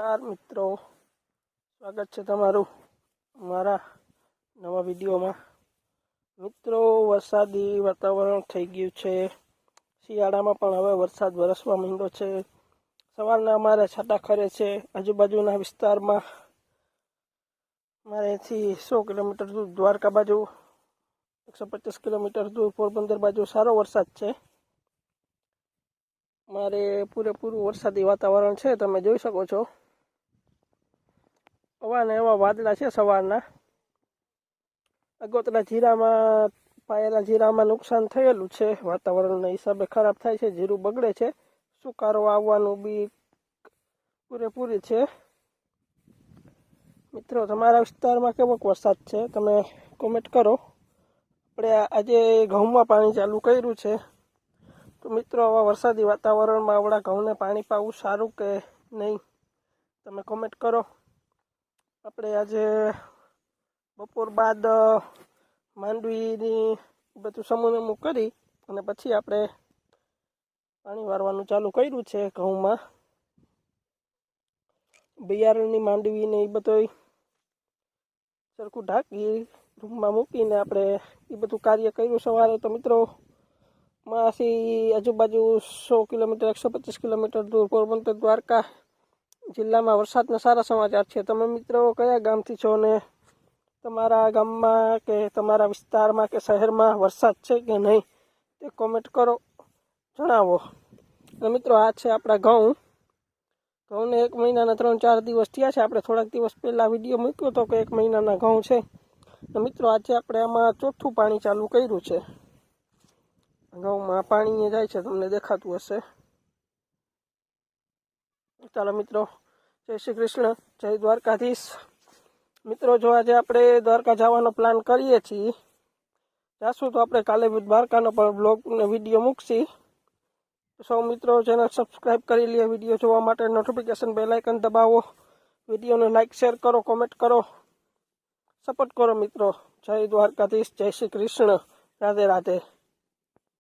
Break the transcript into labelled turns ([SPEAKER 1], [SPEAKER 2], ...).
[SPEAKER 1] નમસ્કાર મિત્રો, સ્વાગત છે તમારું મારા નવા વિડીયોમાં। મિત્રો, વરસાદી વાતાવરણ થઈ ગયું છે। શિયાળામાં પણ હવે વરસાદ વરસવા માંડ્યો છે। સવારના અમારે છાંટા ખરે છે। આજુબાજુના વિસ્તારમાં મારેથી 100 કિલોમીટર દૂર દ્વારકા બાજુ, 150 કિલોમીટર દૂર પોરબંદર બાજુ સારો વરસાદ છે। મારે પૂરેપૂરું વરસાદી વાતાવરણ છે, તમે જોઈ શકો છો। હવાને એવા વાદળા છે સવારના। આગોતરા જીરામાં, પાયેલા જીરામાં નુકસાન થયેલું છે। વાતાવરણના હિસાબે ખરાબ થાય છે, જીરું બગડે છે। સુકારો આવવાનું બી પૂરેપૂરી છે। મિત્રો, તમારા વિસ્તારમાં કેવો વરસાદ છે તમે કોમેન્ટ કરો। આપણે આજે ઘઉંમાં પાણી ચાલુ કર્યું છે, તો મિત્રો આવા વરસાદી વાતાવરણમાં આવડા ઘઉંને પાણી પાવું સારું કે નહીં, તમે કોમેન્ટ કરો। આપણે આજે બપોર બાદ માંડવીની બધું સમૂહ કરી અને પછી આપણે પાણી વારવાનું ચાલુ કર્યું છે ઘઉંમાં। બિયારણની માંડવીને એ બધું સરખું ઢાંકી રૂમમાં મૂકીને આપણે એ બધું કાર્ય કર્યું સવારે। તો મિત્રો, માથી આજુબાજુ 100 કિલોમીટર, 125 કિલોમીટર દૂર પોરબંદર દ્વારકા જિલ્લામાં વરસાદના સારા સમાચાર છે। તમે મિત્રો કયા ગામથી છો ને તમારા ગામમાં કે તમારા વિસ્તારમાં કે શહેરમાં વરસાદ છે કે નહીં તે કોમેન્ટ કરો, જણાવો। અને મિત્રો, આ છે આપણા ઘઉંને 1 મહિનાના 3-4 દિવસ થયા છે। આપણે થોડાક દિવસ પહેલાં વિડીયો મૂક્યો હતો કે 1 મહિનાના ઘઉં છે। તો મિત્રો, આજે આપણે આમાં ચોથું પાણી ચાલુ કર્યું છે। ઘઉંમાં પાણી જાય છે, તમને દેખાતું હશે। ચાલો મિત્રો, જય શ્રી કૃષ્ણ, જય દ્વારકાધીશ। મિત્રો, જો આજે આપણે દ્વારકા જવાનો પ્લાન કરીએ છીએ, જાશું તો આપણે કાલે દ્વારકાનો પણ બ્લોગ ને વિડીયો મૂકશી। સૌ મિત્રો ચેનલ સબસ્ક્રાઈબ કરી લે, વિડીયો જોવા માટે નોટિફિકેશન બેલ આઇકન દબાવો, વિડીયોને લાઈક શેર કરો, કોમેન્ટ કરો, સપોર્ટ કરો મિત્રો। જય દ્વારકાધીશ, જય શ્રી કૃષ્ણ, રાધે રાધે।